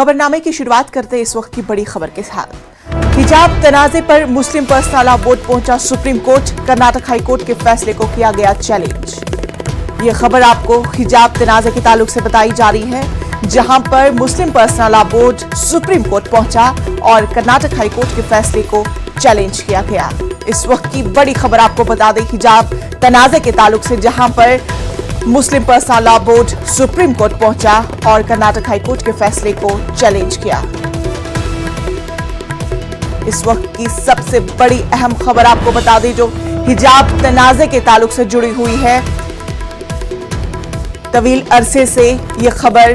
खबरनामे की शुरुआत करते हैं इस वक्त की बड़ी खबर के साथ। हिजाब तनाजे पर मुस्लिम पर्सनल लॉ बोर्ड पहुंचा supreme court, Karnataka high court के फैसले को किया गया चैलेंज। ये खबर आपको हिजाब तनाजे के ताल्लुक से बताई जा रही है, जहां पर Muslim personal law board supreme court पहुंचा और कर्नाटक हाई कोर्ट के फैसले को चैलेंज किया गया। इस वक्त की बड़ी खबर आपको बता दें हिजाब तनाजे के ताल्लुक से, जहां पर Muslim personal law board supreme court पहुंचा और कर्नाटक हाई कोर्ट के फैसले को चैलेंज किया। इस वक्त की सबसे बड़ी अहम खबर आपको बता दें जो हिजाब तनाजे के ताल्लुक से जुड़ी हुई है। तवील अरसे से ये खबर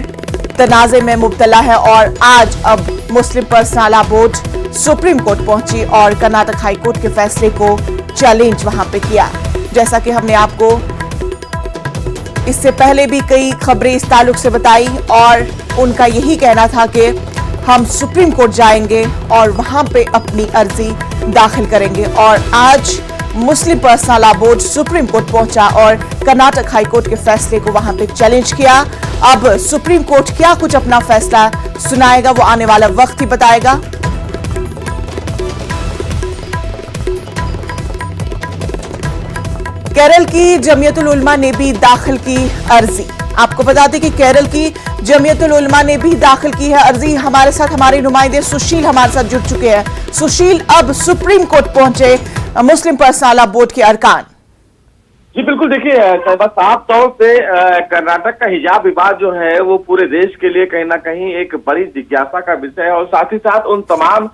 तनाजे में मुब्तला है और आज अब Muslim personal law board supreme court पहुंची और कर्नाटक हाई कोर्ट के फैसले को चैलेंज वहां पे किया। जैसा कि हमने आपको इससे पहले भी कई खबरें इस ताल्लुक से बताई और उनका यही कहना था कि हम सुप्रीम कोर्ट जाएंगे और वहां पे अपनी अर्जी दाखिल करेंगे। और आज Muslim personal law board supreme court पहुंचा और कर्नाटक हाई कोर्ट के फैसले को वहां पे चैलेंज किया। अब सुप्रीम कोर्ट क्या कुछ अपना फैसला सुनाएगा वो आने वाला वक्त ही बताएगा। केरल की जमीयतुल उलमा ने भी दाखिल की अर्जी। आपको बता दें कि केरल की जमीयतुल उलमा ने भी दाखिल की है अर्जी। हमारे साथ हमारे नुमाइंदे सुशील हमारे साथ जुड़ चुके हैं। सुशील, अब सुप्रीम कोर्ट पहुंचे मुस्लिम पर्सनल लॉ बोर्ड के अरकान। जी बिल्कुल, देखिए साफ तौर से कर्नाटक का हिजाब विवाद जो है वो पूरे देश के लिए कहीं ना कहीं एक बड़ी जिज्ञासा का विषय है और साथ ही साथ उन तमाम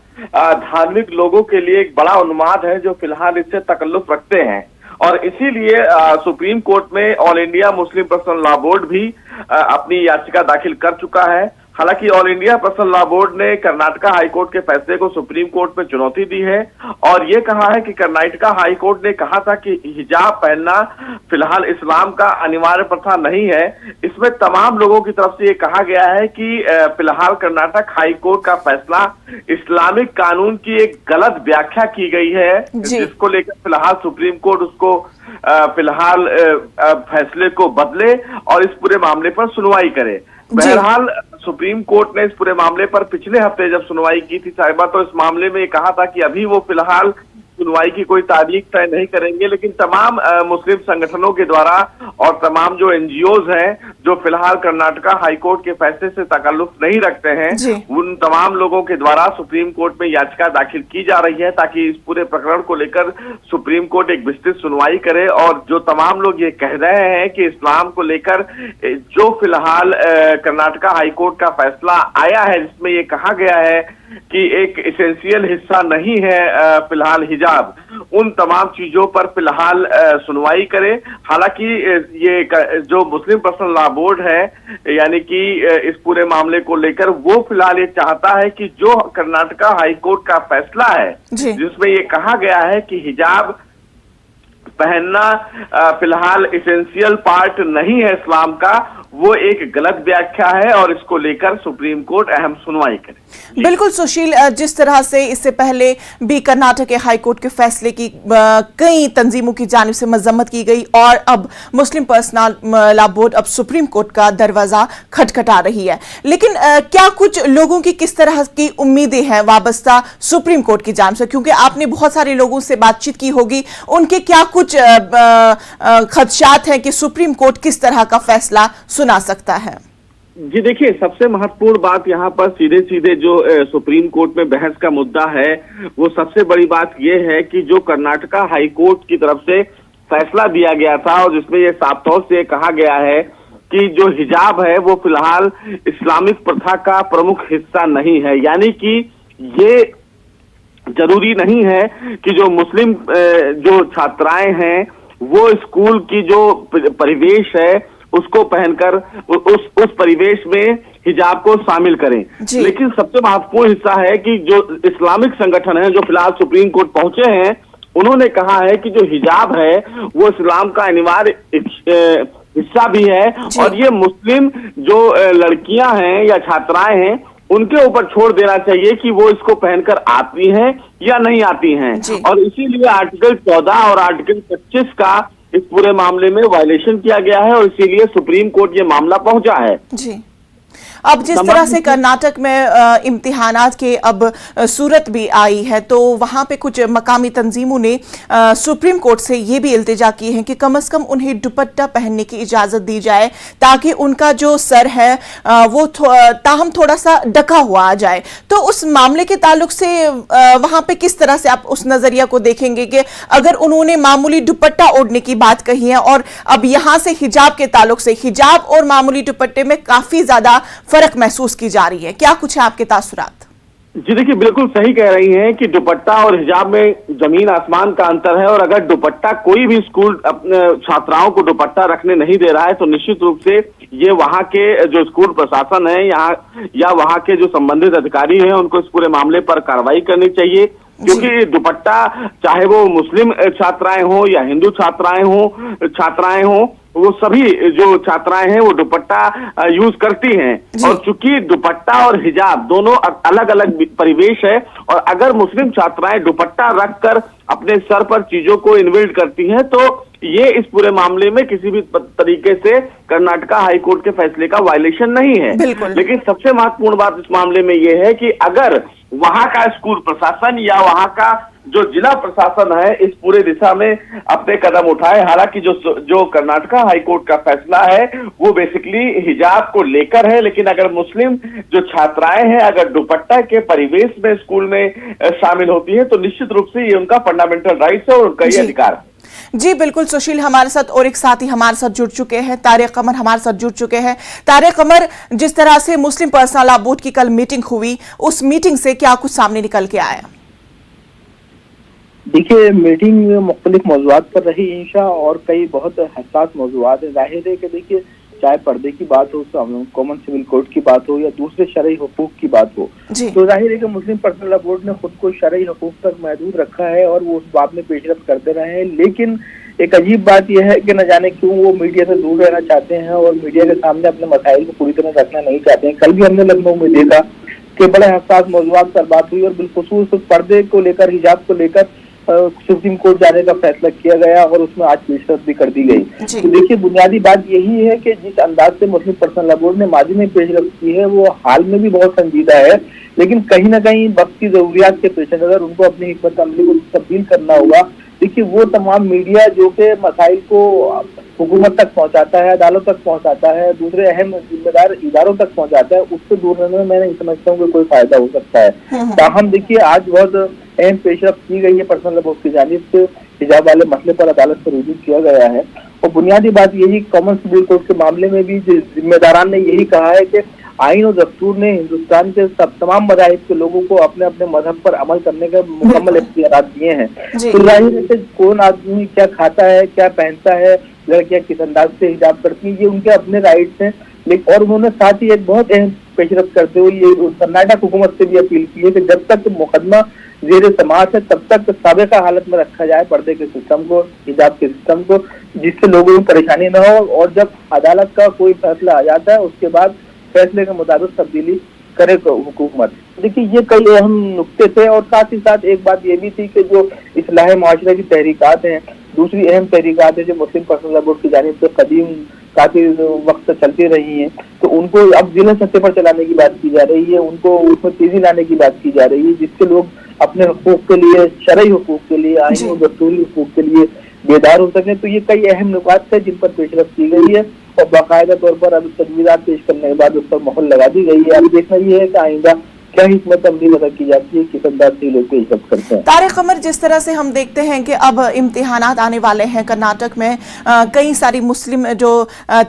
धार्मिक लोगों के लिए एक बड़ा उन्माद है जो फिलहाल इससे तकल्लुफ रखते हैं। और इसीलिए सुप्रीम कोर्ट में all India Muslim personal law board भी अपनी याचिका दाखिल कर चुका है। हालांकि all India personal law board ने कर्नाटका हाई कोर्ट के फैसले को सुप्रीम कोर्ट में चुनौती दी है और ये कहा है कि कर्नाटका हाई कोर्ट ने कहा था कि हिजाब पहनना फिलहाल इस्लाम का अनिवार्य प्रथा नहीं है। इसमें तमाम लोगों की तरफ से ये कहा गया है कि फिलहाल कर्नाटक हाई कोर्ट का फैसला इस्लामिक कानून की एक गलत व्याख्या की गई है, जिसको लेकर फिलहाल सुप्रीम कोर्ट उसको फिलहाल फैसले को बदले और इस पूरे मामले पर सुनवाई करे। बहरहाल सुप्रीम कोर्ट ने इस पूरे मामले पर पिछले हफ्ते जब सुनवाई की थी साहिबा, तो इस मामले में कहा था कि अभी वो फिलहाल सुनवाई की कोई तारीख तय नहीं करेंगे, लेकिन तमाम मुस्लिम संगठनों के द्वारा और तमाम जो एनजीओज हैं जो फिलहाल कर्नाटका हाई कोर्ट के फैसले से तकल्लुफ नहीं रखते हैं, उन तमाम लोगों के द्वारा सुप्रीम कोर्ट में याचिका दाखिल की जा रही है ताकि इस पूरे प्रकरण को लेकर सुप्रीम कोर्ट एक विस्तृत सुनवाई करे। और जो तमाम लोग ये कह रहे हैं कि इस्लाम को लेकर जो फिलहाल कर्नाटका हाई कोर्ट का फैसला आया है जिसमें ये कहा गया है कि एक एसेंशियल हिस्सा नहीं है फिलहाल हिजाब, उन तमाम चीजों पर फिलहाल सुनवाई करे। हालांकि ये जो मुस्लिम पर्सनल लॉ बोर्ड है यानी कि इस पूरे मामले को लेकर वो फिलहाल ये चाहता है कि जो कर्नाटका हाई कोर्ट का फैसला है जिसमें ये कहा गया है कि हिजाब पहनना फिलहाल एसेंशियल पार्ट नहीं है इस्लाम का, वो एक गलत व्याख्या है और इसको लेकर सुप्रीम कोर्ट अहम सुनवाई करे। बिल्कुल सुशील, जिस तरह से इससे पहले भी कर्नाटक के हाई कोर्ट के फैसले की कई तंजीमों की जानिब से मजम्मत की गई और अब मुस्लिम पर्सनल लॉ बोर्ड अब सुप्रीम कोर्ट का दरवाजा खटखटा रही है, लेकिन क्या कुछ लोगों की किस तरह की उम्मीदें हैं वाबस्ता सुप्रीम कोर्ट की जानिब से, क्योंकि आपने बहुत सारे लोगों से बातचीत की होगी, उनके क्या कुछ खदशात हैं कि सुप्रीम कोर्ट किस तरह का फैसला सुना सकता है? जी देखिए, सबसे महत्वपूर्ण बात यहाँ पर सीधे सीधे जो सुप्रीम कोर्ट में बहस का मुद्दा है वो सबसे बड़ी बात ये है कि जो कर्नाटका हाई कोर्ट की तरफ से फैसला दिया गया था और जिसमें ये साफ तौर से कहा गया है कि जो हिजाब है वो फिलहाल इस्लामिक प्रथा का प्रमुख हिस्सा नहीं है, यानी कि ये जरूरी नहीं है कि जो मुस्लिम जो छात्राएं हैं वो स्कूल की जो परिवेश है उसको पहनकर उस परिवेश में हिजाब को शामिल करें। लेकिन सबसे महत्वपूर्ण हिस्सा है कि जो इस्लामिक संगठन है जो फिलहाल सुप्रीम कोर्ट पहुंचे हैं, उन्होंने कहा है कि जो हिजाब है वो इस्लाम का अनिवार्य हिस्सा भी है और ये मुस्लिम जो लड़कियां हैं या छात्राएं हैं उनके ऊपर छोड़ देना चाहिए कि वो इसको पहनकर आती हैं या नहीं आती हैं। और इसीलिए आर्टिकल 14 और आर्टिकल 25 का इस पूरे मामले में वायलेशन किया गया है और इसीलिए सुप्रीम कोर्ट ये मामला पहुंचा है। जी अब जिस तरह से कर्नाटक में इम्तिहानात के अब सूरत भी आई है, तो वहां पे कुछ मकामी तंजीमों ने सुप्रीम कोर्ट से ये भी इल्तिजा की है कि कम से कम उन्हें दुपट्टा पहनने की इजाजत दी जाए ताकि उनका जो सर है वो ताहम थोड़ा सा ढका हुआ आ जाए। तो उस मामले के ताल्लुक से वहां पे किस तरह से आप उस नजरिया को देखेंगे कि अगर उन्होंने मामूली दुपट्टा ओढ़ने की बात कही है और अब यहां से हिजाब के ताल्लुक से हिजाब और मामूली दुपट्टे में काफी ज्यादा फर्क महसूस की जा रही है, क्या कुछ है आपके तासुरात? जी देखिए, बिल्कुल सही कह रही हैं कि दुपट्टा और हिजाब में जमीन आसमान का अंतर है। और अगर दुपट्टा कोई भी स्कूल अपने छात्राओं को दुपट्टा रखने नहीं दे रहा है तो निश्चित रूप से ये वहां के जो स्कूल प्रशासन है या वहां के जो संबंधित अधिकारी हैं उनको इस पूरे मामले पर कार्रवाई करनी चाहिए, क्योंकि दुपट्टा चाहे वो मुस्लिम छात्राएं हो या हिंदू छात्राएं हो वो सभी जो छात्राएं हैं वो दुपट्टा यूज करती हैं। और चूंकि दुपट्टा और हिजाब दोनों अलग अलग परिवेश है, और अगर मुस्लिम छात्राएं दुपट्टा रखकर अपने सर पर चीजों को इन्वेल्ट करती हैं तो ये इस पूरे मामले में किसी भी तरीके से कर्नाटका हाई कोर्ट के फैसले का वायलेशन नहीं है। लेकिन सबसे महत्वपूर्ण बात इस मामले में ये है कि अगर वहां का स्कूल प्रशासन या वहां का जो जिला प्रशासन है इस पूरे दिशा में अपने कदम उठाए, हालांकि जो कर्नाटका हाई कोर्ट का फैसला है वो बेसिकली हिजाब को लेकर है, लेकिन अगर मुस्लिम जो छात्राएं हैं अगर दुपट्टा के परिवेश में स्कूल में शामिल होती है तो निश्चित रूप से ये उनका फंडामेंटल राइट्स है और उनका ये अधिकार है। जी बिल्कुल सुशील, हमारे साथ और एक साथी हमारे साथ जुड़ चुके हैं, तारिक कमर हमारे साथ जुड़ चुके हैं। तारिक कमर, जिस तरह से मुस्लिम पर्सनल लॉ बोर्ड की कल मीटिंग हुई, उस मीटिंग से क्या कुछ सामने निकल के आया? देखिए, मीटिंग मुख्तलिफ मौज़ूआत पर रही इंशा, और कई बहुत हसास मौज़ूआत है। जाहिर है कि देखिए, चाहे पर्दे की बात हो, कॉमन सिविल कोड की बात हो या दूसरे शरई हुकूक की बात हो, तो जाहिर है कि मुस्लिम पर्सनल लॉ बोर्ड ने खुद को शरई हुकूक तक महदूद रखा है और वो उस बात में पेशरफ्त करते रहे हैं। लेकिन एक अजीब बात यह है कि न जाने क्यों वो मीडिया से दूर रहना चाहते हैं और मीडिया के सामने अपने मसाइल को पूरी तरह रखना नहीं चाहते हैं। कल भी हमने लखनऊ में देखा कि बड़े हसास मौज़ूआत पर बात हुई और बिलखुसूस पर्दे को लेकर, हिजाब को लेकर सुप्रीम कोर्ट जाने का फैसला किया गया और उसमें आज पेशरफ्त भी कर दी गई। तो देखिए, बुनियादी बात यही है कि जिस अंदाज से मुस्लिम पर्सनल लॉ बोर्ड ने माजी में पेशरफ्त की है वो हाल में भी बहुत संजीदा है, लेकिन कहीं ना कहीं वक्त की जरूरियात के पेश नजर उनको अपनी हिकमत अमली को तब्दील करना होगा। देखिए, वो तमाम मीडिया जो कि मसाइल को हुकूमत तक पहुंचाता है, अदालत तक पहुंचाता है, दूसरे अहम जिम्मेदार इदारों तक पहुंचाता है, उससे दूर रहने में मैं नहीं समझता हूँ कि कोई फायदा हो सकता है। ताहम देखिए, आज बहुत अहम पेशरफ्त की गई है पर्सनल लॉ बोर्ड की जानिब से, हिजाब वाले मसले पर अदालत से रुजू किया गया है। और बुनियादी बात यही, कॉमन सिविल कोड के मामले में भी जिम्मेदारान ने यही कहा है कि आइन और दस्तूर ने हिंदुस्तान के तमाम मज़ाहिब के लोगों को अपने अपने मजहब पर अमल करने के मुकम्मल इख्तियारात दिए हैं। तो जाहिर है कि कौन आदमी क्या खाता है, क्या पहनता है, लड़कियां किस अंदाज से हिजाब करती हैं, ये उनके अपने राइट्स हैं। लेकिन और उन्होंने साथ ही एक बहुत अहम पेशरफ्त करते हुए ये कर्नाटक हुकूमत से भी अपील की है कि जब तक मुकदमा जेर समाअत है तब तक साबिका हालत में रखा जाए पर्दे के सिस्टम को, हिजाब के सिस्टम को, जिससे लोगों को परेशानी न हो। और जब अदालत का कोई फैसला आ जाता है उसके बाद फैसले के मुताबिक तब्दीली करे हुकूमत। देखिए, ये कई अहम नुक्ते थे। और साथ ही साथ एक बात ये भी थी कि जो इस्लाह माशरा की तहरीकात हैं, दूसरी अहम तहरीकात है जो मुस्लिम पर्सनल लॉ बोर्ड की जानिब से कदीम काफी वक्त से चलती रही हैं, तो उनको अब जिला सतह पर चलाने की बात की जा रही है, उनको उसमें तेजी लाने की बात की जा रही है, जिससे लोग अपने हुकूक के लिए, शरई हुकूक के लिए, आईनी और दस्तूरी हुकूक के लिए बेदार हो सकें। तो ये कई अहम नुकात थे जिन पर पेशरफ्त की गई है और बाकायदा तौर पर अब तजवीज़ात पेश करने के बाद उस पर मोहर लगा दी गई है। अब देखना ये है कि आइंदा क्या हिकमत अमली अदा की जाती है, किस अंदाज से लोग पेशरफ्त करते हैं। तारिक कमर, जिस तरह से हम देखते हैं कि अब इम्तिहानात आने वाले हैं कर्नाटक में, कई सारी मुस्लिम जो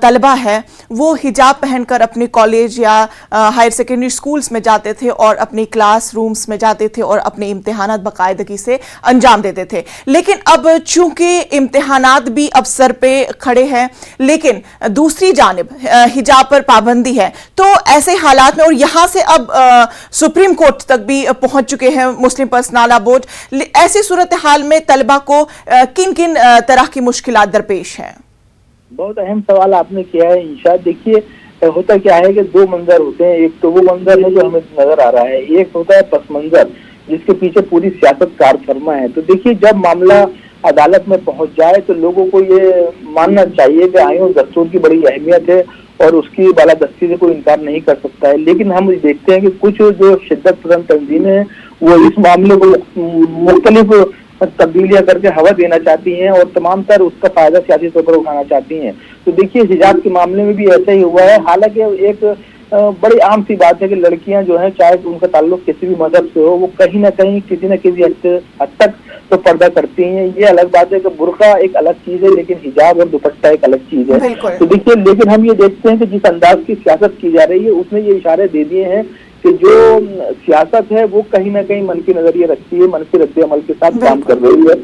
तलबा है वो हिजाब पहनकर अपने कॉलेज या हायर सेकेंडरी स्कूल्स में जाते थे और अपने क्लास रूम्स में जाते थे और अपने इम्तिहानात बाकायदगी से अंजाम देते थे। लेकिन अब चूंकि इम्तिहानात भी अब सर पे खड़े हैं, लेकिन दूसरी जानिब हिजाब पर पाबंदी है, तो ऐसे हालात में, और यहाँ से अब सुप्रीम कोर्ट तक भी पहुंच चुके हैं मुस्लिम पर्सनल लॉ बोर्ड, ऐसी सूरत हाल में तलबा को किन किन तरह की मुश्किलात दरपेश हैं? बहुत अहम सवाल आपने किया है इंशा। देखिए, होता क्या है कि दो मंजर होते हैं। एक तो वो मंजर है जो हमें नजर आ रहा है, एक होता है पस मंजर जिसके पीछे पूरी सियासत कार फरमा है। तो देखिए, जब मामला अदालत में पहुंच जाए तो लोगों को ये मानना चाहिए कि आईन और दस्तूर की बड़ी अहमियत है और उसकी बालादस्ती से कोई इनकार नहीं कर सकता है। लेकिन हम देखते हैं कि कुछ जो शिद्दत पसंद तंजीमें हैं वो इस मामले को मुख्तलिफ तब्दीलियां करके हवा देना चाहती हैं और तमाम तर उसका फायदा सियासी तौर पर उठाना चाहती हैं। तो देखिए हिजाब के मामले में भी ऐसा ही हुआ है। हालांकि एक बड़ी आम सी बात है कि लड़कियां जो है चाहे उनका ताल्लुक किसी भी मजहब से हो वो कहीं ना कहीं किसी न किसी हद तक तो पर्दा करती हैं। ये अलग बात है कि बुर्का एक अलग चीज है लेकिन हिजाब और दुपट्टा एक अलग चीज है। तो देखिए लेकिन हम ये देखते हैं कि जिस अंदाज की सियासत की जा रही है उसमें ये इशारे दे दिए हैं कि जो सियासत है वो कहीं ना कहीं मन की नजरिए रखती है, मन के रद्द अमल के साथ काम कर रही है।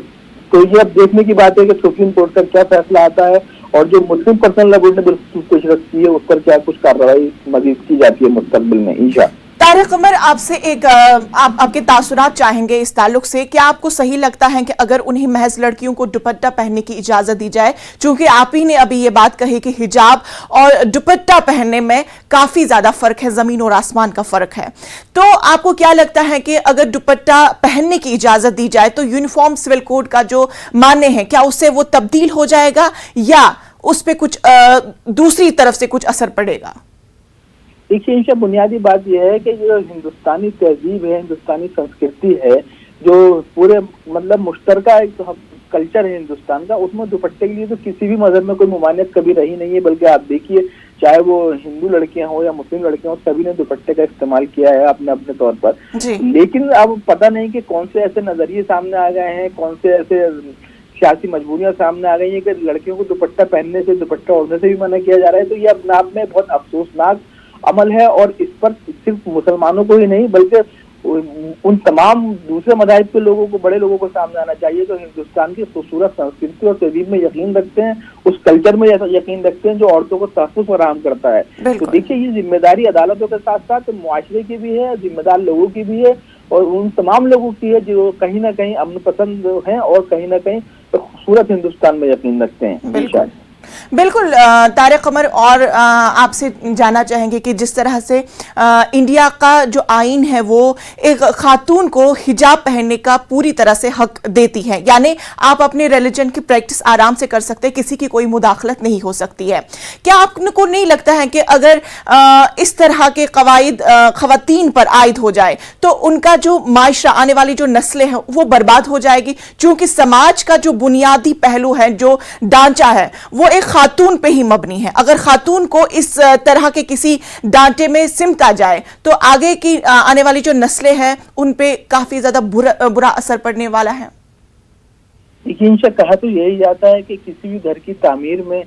तो ये अब देखने की बात है कि सुप्रीम कोर्ट का क्या फैसला आता है और जो मुस्लिम पर्सनल लॉ बोर्ड ने बिल्कुल कुछ रखी है उस पर क्या कुछ कार्रवाई मजीद की जाती है मुस्तकबिल में इंशाअल्लाह। तारिक कमर, आपसे एक आपके तासुरात चाहेंगे इस ताल्लुक से। क्या आपको सही लगता है कि अगर उन्हें महज लड़कियों को दुपट्टा पहनने की इजाजत दी जाए, चूंकि आप ही ने अभी ये बात कही कि हिजाब और दुपट्टा पहनने में काफी ज्यादा फर्क है, जमीन और आसमान का फर्क है, तो आपको क्या लगता है कि अगर दुपट्टा पहनने की इजाजत दी जाए तो यूनिफॉर्म सिविल कोड का जो मान्य है क्या उससे वो तब्दील हो जाएगा या उस पर कुछ दूसरी तरफ से कुछ असर पड़ेगा? देखिए इंशा बुनियादी बात यह है कि जो हिंदुस्तानी तहजीब है, हिंदुस्तानी संस्कृति है, जो पूरे मतलब मुश्तरका एक कल्चर है हिंदुस्तान का, उसमें दुपट्टे के लिए तो किसी भी मजहब में कोई मुमानियत कभी रही नहीं है। बल्कि आप देखिए चाहे वो हिंदू लड़कियां हो या मुस्लिम लड़कियां हो, सभी ने दुपट्टे का इस्तेमाल किया है अपने अपने तौर पर। लेकिन अब पता नहीं कि कौन से ऐसे नजरिए सामने आ गए हैं, कौन से ऐसे सियासी मजबूरियां सामने आ गई है कि लड़कियों को दुपट्टा पहनने से, दुपट्टा ओढ़ने से भी मना किया जा रहा है। तो ये अपने आप में बहुत अफसोसनाक अमल है और इस पर सिर्फ मुसलमानों को ही नहीं बल्कि उन तमाम दूसरे मज़ाहिब के लोगों को, बड़े लोगों को सामने आना चाहिए जो हिंदुस्तान की खूबसूरत संस्कृति और तहजीब में यकीन रखते हैं, उस कल्चर में यकीन रखते हैं जो औरतों को तहफ़्फ़ुज़ फराहम करता है। तो देखिए ये जिम्मेदारी अदालतों के साथ साथ मुआशरे की भी है, जिम्मेदार लोगों की भी है और उन तमाम लोगों की है जो कहीं ना कहीं अमन पसंद हैं और कहीं ना कहीं खूबसूरत हिंदुस्तान में यकीन रखते हैं। बिल्कुल तारिक कमर, और आपसे जानना चाहेंगे कि जिस तरह से इंडिया का जो आईन है वो एक खातून को हिजाब पहनने का पूरी तरह से हक देती है, यानी आप अपने रिलीजन की प्रैक्टिस आराम से कर सकते हैं, किसी की कोई मुदाखलत नहीं हो सकती है। क्या आपको नहीं लगता है कि अगर इस तरह के कवायद खवातीन पर आयद हो जाए तो उनका जो माशरा, आने वाली जो नस्लें हैं वो बर्बाद हो जाएगी? क्योंकि समाज का जो बुनियादी पहलू है, जो ढांचा है, वो एक खातून पे ही मबनी है। अगर खातून को इस तरह के किसी डांटे में सिमटा जाए तो आगे की आने वाली जो नस्लें हैं उन पे काफी ज्यादा बुरा असर पड़ने वाला है। देखिए इंशा कहा तो यही जाता है कि किसी भी घर की तामीर में,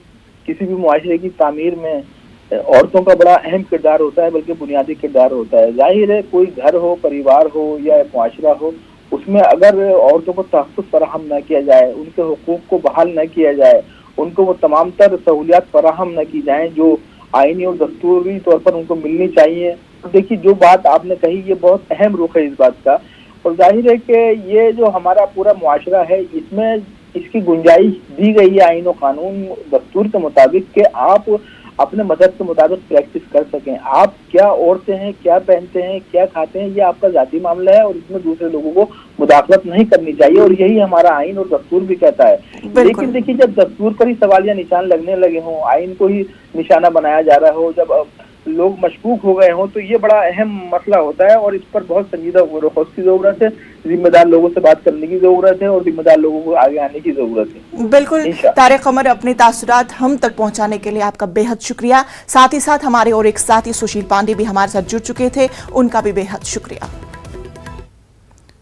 किसी भी मुआशरे की तामीर में औरतों का बड़ा अहम किरदार होता है, बल्कि बुनियादी किरदार होता है। जाहिर है कोई घर हो, परिवार हो या मुआशरा हो, उसमें अगर औरतों को तहफ़्फ़ुज़ फराहम न किया जाए, उनके हुकूक को बहाल न किया जाए, उनको वो तमाम तर सहूलियात फराहम न की जाएं जो आईनी और दस्तूरी तौर पर उनको मिलनी चाहिए। तो देखिए जो बात आपने कही ये बहुत अहम रुख है इस बात का, और जाहिर है कि ये जो हमारा पूरा मुआशरा है इसमें इसकी गुंजाइश दी गई है आईन और कानून दस्तूर के मुताबिक कि आप अपने मजहब के मुताबिक प्रैक्टिस कर सकें। आप क्या ओढ़ते हैं, क्या पहनते हैं, क्या खाते हैं, ये आपका जाती मामला है और इसमें दूसरे लोगों को मुदाखलत नहीं करनी चाहिए और यही हमारा आईन और दस्तूर भी कहता है। लेकिन देखिए जब दस्तूर पर ही सवाल या निशान लगने लगे हों, आईन को ही निशाना बनाया जा रहा हो, जब लोग मशकूक हो गए हों, तो ये बड़ा अहम मसला होता है और इस पर बहुत संजीदा गौर की जरूरत है, जिम्मेदार लोगों से बात करने की जरूरत है और जिम्मेदार लोगों को आगे आने की जरूरत है। बिल्कुल तारिक कमर, अपने तासुरात हम तक पहुंचाने के लिए आपका बेहद शुक्रिया। साथ ही साथ हमारे और एक साथी सुशील पांडे भी हमारे साथ जुड़ चुके थे, उनका भी बेहद शुक्रिया।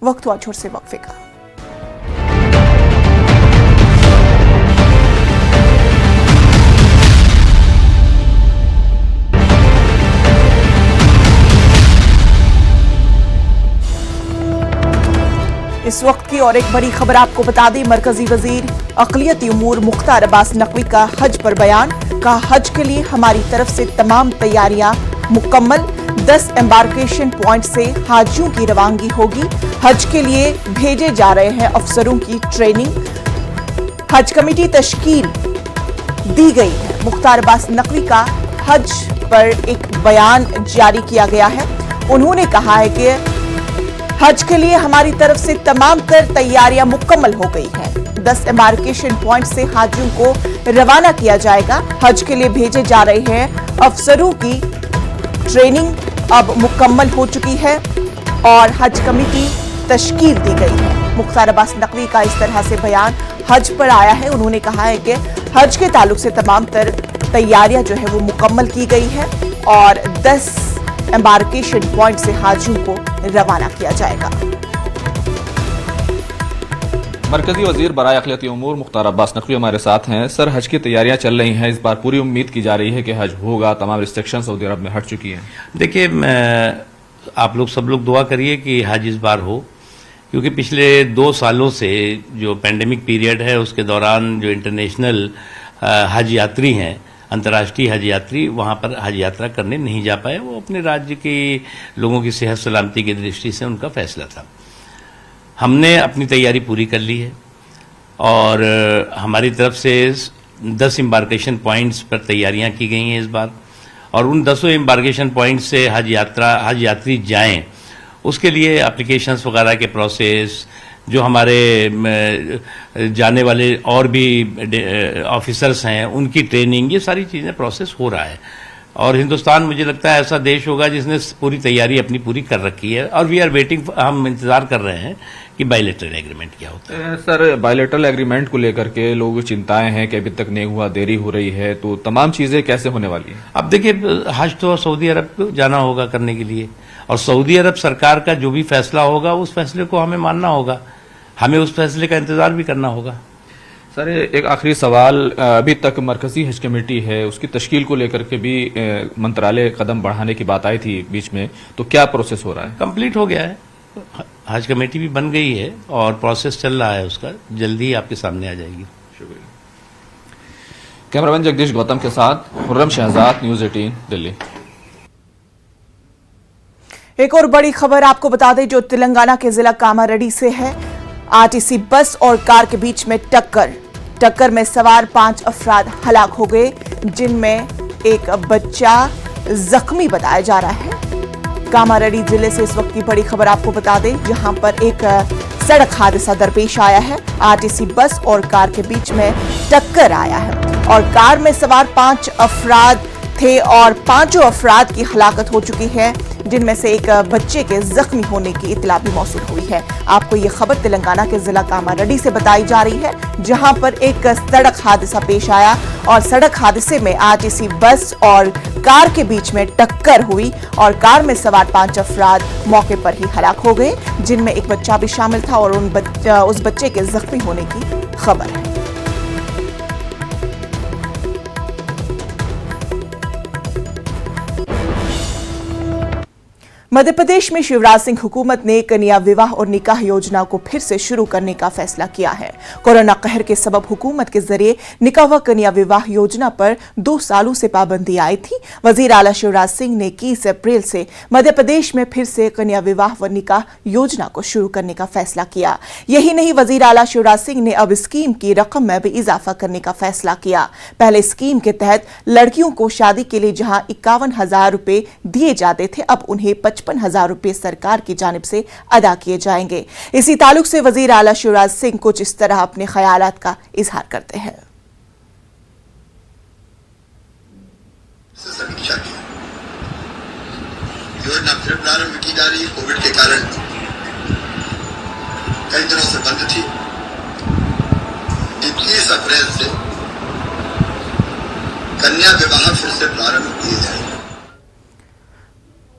वक्त हुआ छोटे से वक्फे का। इस वक्त की और एक बड़ी खबर आपको बता दें, मरकजी वजीर अक़लियती उमूर मुख्तार अब्बास नकवी का हज पर बयान। कहा हज के लिए हमारी तरफ से तमाम तैयारियां मुकम्मल, 10 एम्बार्केशन पॉइंट से हाजियों की रवानगी होगी। हज के लिए भेजे जा रहे हैं अफसरों की ट्रेनिंग। हज कमेटी तश्कील दी गई है। मुख्तार अब्बास नकवी का हज पर एक बयान जारी किया गया है। उन्होंने कहा है कि हज के लिए हमारी तरफ से तमाम तर तैयारियां मुकम्मल हो गई हैं, 10 एम्बार्केशन पॉइंट से हाजियों को रवाना किया जाएगा। हज के लिए भेजे जा रहे हैं अफसरों की ट्रेनिंग अब मुकम्मल हो चुकी है और हज कमेटी तश्कील दी गई है। मुख्तार अब्बास नकवी का इस तरह से बयान हज पर आया है। उन्होंने कहा है कि हज के ताल्लुक से तमाम तैयारियां जो है वो मुकम्मल की गई है और 10 एम्बार्केशन पॉइंट से हाजियों को रवाना किया जाएगा। मरकजी वजीर बराए अक़लियती उमूर मुख्तार अब्बास नकवी हमारे साथ हैं। सर, हज की तैयारियां चल रही हैं, इस बार पूरी उम्मीद की जा रही है कि हज होगा, तमाम रिस्ट्रिक्शन सऊदी अरब में हट चुकी हैं। देखिए, आप लोग सब लोग दुआ करिए कि हज इस बार हो, क्योंकि पिछले 2 सालों से जो पैंडेमिक पीरियड है उसके दौरान जो इंटरनेशनल हज यात्री हैं, अंतर्राष्ट्रीय हज यात्री वहाँ पर हज यात्रा करने नहीं जा पाए। वो अपने राज्य के लोगों की सेहत सलामती की दृष्टि से उनका फैसला था। हमने अपनी तैयारी पूरी कर ली है और हमारी तरफ से 10 एम्बार्केशन पॉइंट्स पर तैयारियां की गई हैं इस बार, और उन 10 एम्बार्केशन पॉइंट से हज यात्री जाएं, उसके लिए एप्लीकेशंस वगैरह के प्रोसेस, जो हमारे जाने वाले और भी ऑफिसर्स हैं उनकी ट्रेनिंग, ये सारी चीज़ें प्रोसेस हो रहा है। और हिंदुस्तान मुझे लगता है ऐसा देश होगा जिसने पूरी तैयारी अपनी पूरी कर रखी है और वी आर वेटिंग, हम इंतजार कर रहे हैं कि बायलैटरल एग्रीमेंट क्या होता है। सर, बायलैटरल एग्रीमेंट को लेकर के लोग चिंताएं हैं कि अभी तक नहीं हुआ, देरी हो रही है, तो तमाम चीजें कैसे होने वाली हैं? अब देखिए, हज तो सऊदी अरब को जाना होगा करने के लिए, और सऊदी अरब सरकार का जो भी फैसला होगा उस फैसले को हमें मानना होगा, हमें उस फैसले का इंतजार भी करना होगा। सर, एक आखिरी सवाल, अभी तक मरकजी हज कमेटी है उसकी तश्कील को लेकर के भी मंत्रालय कदम बढ़ाने की बात आई थी बीच में, तो क्या प्रोसेस हो रहा है? कंप्लीट हो गया है, हज कमेटी भी बन गई है और प्रोसेस चल रहा है उसका, जल्दी ही आपके सामने आ जाएगी। शुक्रिया। कैमरामैन जगदीश गौतम के साथ खुर्रम शहजाद, न्यूज़ 18 दिल्ली। एक और बड़ी खबर आपको बता दें जो तेलंगाना के जिला कामारेड्डी से है। आरटीसी बस और कार के बीच में टक्कर में सवार 5 अफराद हलाक हो गए, जिनमें एक बच्चा जख्मी बताया जा रहा है। कामारेड्डी जिले से इस वक्त की बड़ी खबर आपको बता दें, जहां पर एक सड़क हादसा दरपेश आया है। आरटीसी बस और कार के बीच में टक्कर आया है और कार में सवार 5 अफराद थे और 5 अफराद की हलाकत हो चुकी है, जिनमें से एक बच्चे के जख्मी होने की इत्तला भी मौसूल हुई है। आपको ये खबर तेलंगाना के जिला कामारेड्डी से बताई जा रही है, जहां पर एक सड़क हादसा पेश आया और सड़क हादसे में आरटीसी बस और कार के बीच में टक्कर हुई और कार में सवार 5 अफराद मौके पर ही हलाक हो गए, जिनमें एक बच्चा भी शामिल था और उस बच्चे के जख्मी होने की खबर है। मध्य प्रदेश में शिवराज सिंह हुकूमत ने कन्या विवाह और निकाह योजना को फिर से शुरू करने का फैसला किया है। कोरोना कहर के सबब हुकूमत के जरिए निकाह व कन्या विवाह योजना पर 2 सालों से पाबंदी आई थी। वजीर आला शिवराज सिंह ने 21 अप्रैल से मध्य प्रदेश में फिर से कन्या विवाह व निकाह योजना को शुरू करने का फैसला किया। यही नहीं, वजीर आला शिवराज सिंह ने अब स्कीम की रकम में भी इजाफा करने का फैसला किया। पहले स्कीम के तहत लड़कियों को शादी के लिए जहां 51,000 रुपए दिए जाते थे, अब उन्हें 55,000 रुपए सरकार की जानिब से अदा किए जाएंगे। इसी ताल्लुक से वजीर आला शिवराज सिंह कुछ इस तरह अपने ख्यालात का इजहार करते हैं। समीक्षा की योजना फिर प्रारंभ की जा रही। कोविड के कारण कई दिनों से बंद थी। 21 अप्रैल से कन्या विवाह फिर से प्रारंभ किए जाएंगे।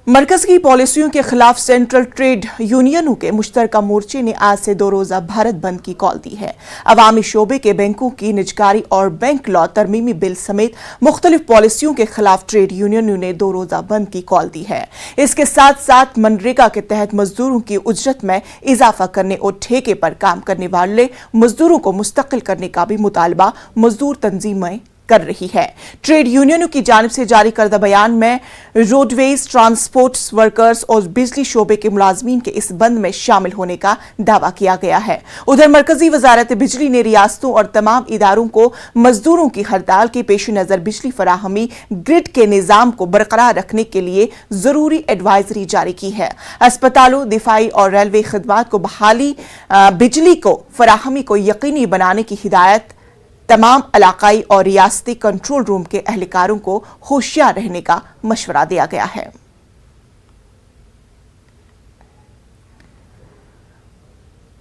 मरकज की पॉलिसियों के खिलाफ सेंट्रल ट्रेड यूनियनों के मुश्तरका मोर्चे ने आज से 2 रोजा भारत बंद की कॉल दी है। अवामी शोबे के बैंकों की निजकारी और बैंक लॉ तरमीमी बिल समेत मुख्तलिफ पॉलिसियों के खिलाफ ट्रेड यूनियनों ने 2 रोजा बंद की कॉल दी है। इसके साथ साथ मनरेगा के तहत मजदूरों की उजरत में इजाफा करने और ठेके पर काम करने वाले मजदूरों को मुस्तकिल करने का भी मुतालबा मजदूर तंजीमें कर रही है। ट्रेड यूनियनों की जानिब से जारी करदा बयान में रोडवेज, ट्रांसपोर्ट वर्कर्स और बिजली शोबे के मुलाजमीन के इस बंद में शामिल होने का दावा किया गया है। उधर मरकजी वजारत बिजली ने रियासतों और तमाम इदारों को मजदूरों की हड़ताल के पेश नजर बिजली फराहमी ग्रिड के निजाम को बरकरार रखने के लिए जरूरी एडवाइजरी जारी की है। अस्पतालों, दिफाई और रेलवे खिदमात को बहाली बिजली को फराहमी को यकीनी बनाने की हिदायत तमाम इलाकाई और रियासती कंट्रोल रूम के एहलकारों को होशियार रहने का मशवरा दिया गया है।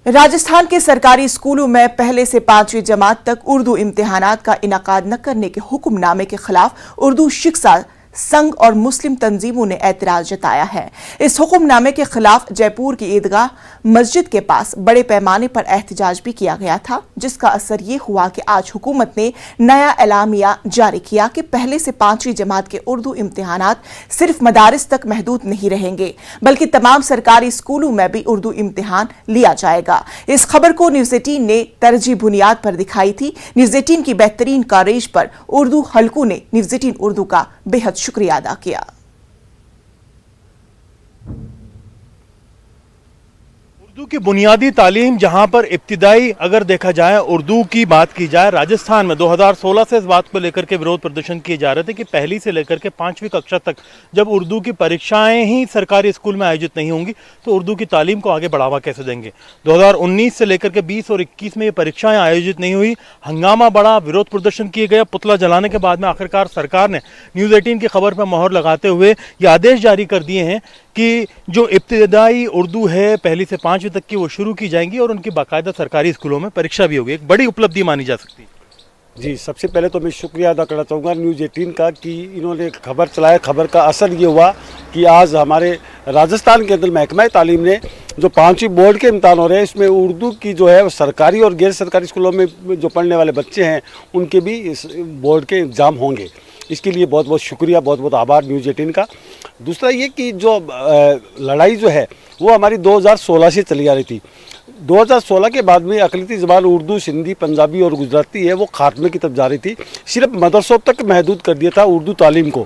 राजस्थान के सरकारी स्कूलों में पहले से 5वीं जमात तक उर्दू इम्तिहानात का इनाकाद न करने के हुक्मनामे के खिलाफ उर्दू शिक्षा संघ और मुस्लिम तंजीमों ने एतराज जताया है। इस हुक्मनामे के खिलाफ जयपुर की ईदगाह मस्जिद के पास बड़े पैमाने पर एहतजाज भी किया गया था, जिसका असर ये हुआ कि आज हुकूमत ने नया एलामिया जारी किया कि पहले से 5वीं जमात के उर्दू इम्तिहानात सिर्फ मदारिस तक महदूद नहीं रहेंगे, बल्कि तमाम सरकारी स्कूलों में भी उर्दू इम्तिहान लिया जाएगा। इस खबर को न्यूज़ 18 ने तरजीह बुनियाद पर दिखाई थी। न्यूज़ 18 की बेहतरीन कवरेज पर उर्दू हलकों ने न्यूज़ 18 उर्दू का बेहद शुक्रिया अदा किया। उर्दू की बुनियादी तालीम जहां पर इब्तिदाई अगर देखा जाए उर्दू की बात की जाए, राजस्थान में 2016 से इस बात को लेकर के विरोध प्रदर्शन किए जा रहे थे कि पहली से लेकर के 5वीं कक्षा तक जब उर्दू की परीक्षाएं ही सरकारी स्कूल में आयोजित नहीं होंगी तो उर्दू की तालीम को आगे बढ़ावा कैसे देंगे। 2019 से लेकर के 20 और 21 में ये परीक्षाएं आयोजित नहीं हुई, हंगामा बढ़ा, विरोध प्रदर्शन किए गए। पुतला जलाने के बाद में आखिरकार सरकार ने न्यूज़ 18 की खबर पर मोहर लगाते हुए ये आदेश जारी कर दिए हैं कि जो इब्तिदाई उर्दू है पहली से 5वीं तक की वो शुरू की जाएंगी और उनकी बाकायदा सरकारी स्कूलों में परीक्षा भी होगी। एक बड़ी उपलब्धि मानी जा सकती है। जी, सबसे पहले तो मैं शुक्रिया अदा करना चाहूँगा न्यूज़ 18 का कि इन्होंने खबर चलाया। खबर का असर ये हुआ कि आज हमारे राजस्थान के अंदर महकमा तालीम ने जो 5वीं बोर्ड के इम्तहान हो रहे हैं इसमें उर्दू की जो है सरकारी और गैर सरकारी स्कूलों में जो पढ़ने वाले बच्चे हैं उनके भी इस बोर्ड के एग्ज़ाम होंगे। इसके लिए बहुत बहुत शुक्रिया, बहुत बहुत आभार न्यूज़ 18 का। दूसरा ये कि जो लड़ाई जो है वो हमारी 2016 से चली आ रही थी। 2016 के बाद में अक़लियती ज़बान उर्दू, सिंधी, पंजाबी और गुजराती है वो खात्मे की तरफ जा रही थी। सिर्फ मदरसों तक महदूद कर दिया था उर्दू तालीम को।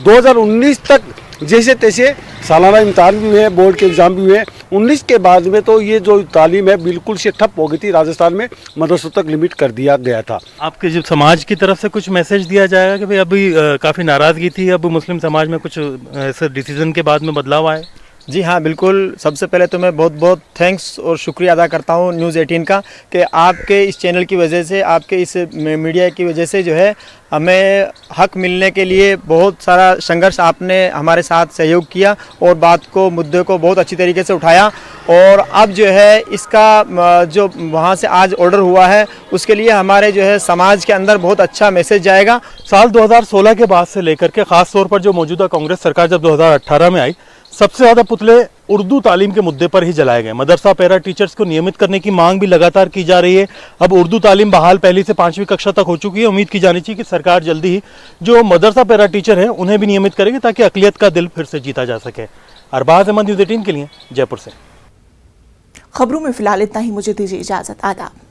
2019 तक जैसे तैसे सालाना इम्तहान भी हुए, बोर्ड के एग्ज़ाम भी हुए। 19 के बाद में तो ये जो तालीम है बिल्कुल से ठप हो गई थी। राजस्थान में मदरसों तक लिमिट कर दिया गया था। आपके जो समाज की तरफ से कुछ मैसेज दिया जाएगा कि भाई अभी काफ़ी नाराज़गी थी, अब मुस्लिम समाज में कुछ ऐसे डिसीजन के बाद में बदलाव आए? जी हाँ, बिल्कुल। सबसे पहले तो मैं बहुत बहुत थैंक्स और शुक्रिया अदा करता हूँ न्यूज़ 18 का कि आपके इस चैनल की वजह से, आपके इस मीडिया की वजह से जो है हमें हक मिलने के लिए बहुत सारा संघर्ष आपने हमारे साथ सहयोग किया और बात को, मुद्दे को बहुत अच्छी तरीके से उठाया। और अब जो है इसका जो वहाँ से आज ऑर्डर हुआ है उसके लिए हमारे जो है समाज के अंदर बहुत अच्छा मैसेज जाएगा। साल 2016 के बाद से लेकर के ख़ास तौर पर जो मौजूदा कांग्रेस सरकार जब 2018 में आई, सबसे ज़्यादा पुतले उर्दू तालीम के मुद्दे पर ही जलाए गए। मदरसा पैरा टीचर्स को नियमित करने की मांग भी लगातार की जा रही है। अब उर्दू तालीम बहाल पहली से 5वीं कक्षा तक हो चुकी है। उम्मीद की जानी चाहिए कि सरकार जल्दी ही जो मदरसा पैरा टीचर हैं उन्हें भी नियमित करेगी ताकि अक़लियत का दिल फिर से जीता जा सके। अरबाज अहमद, न्यूज़ 18 के लिए जयपुर से। खबरों में फिलहाल इतना ही, मुझे दीजिए इजाजत। आदाब।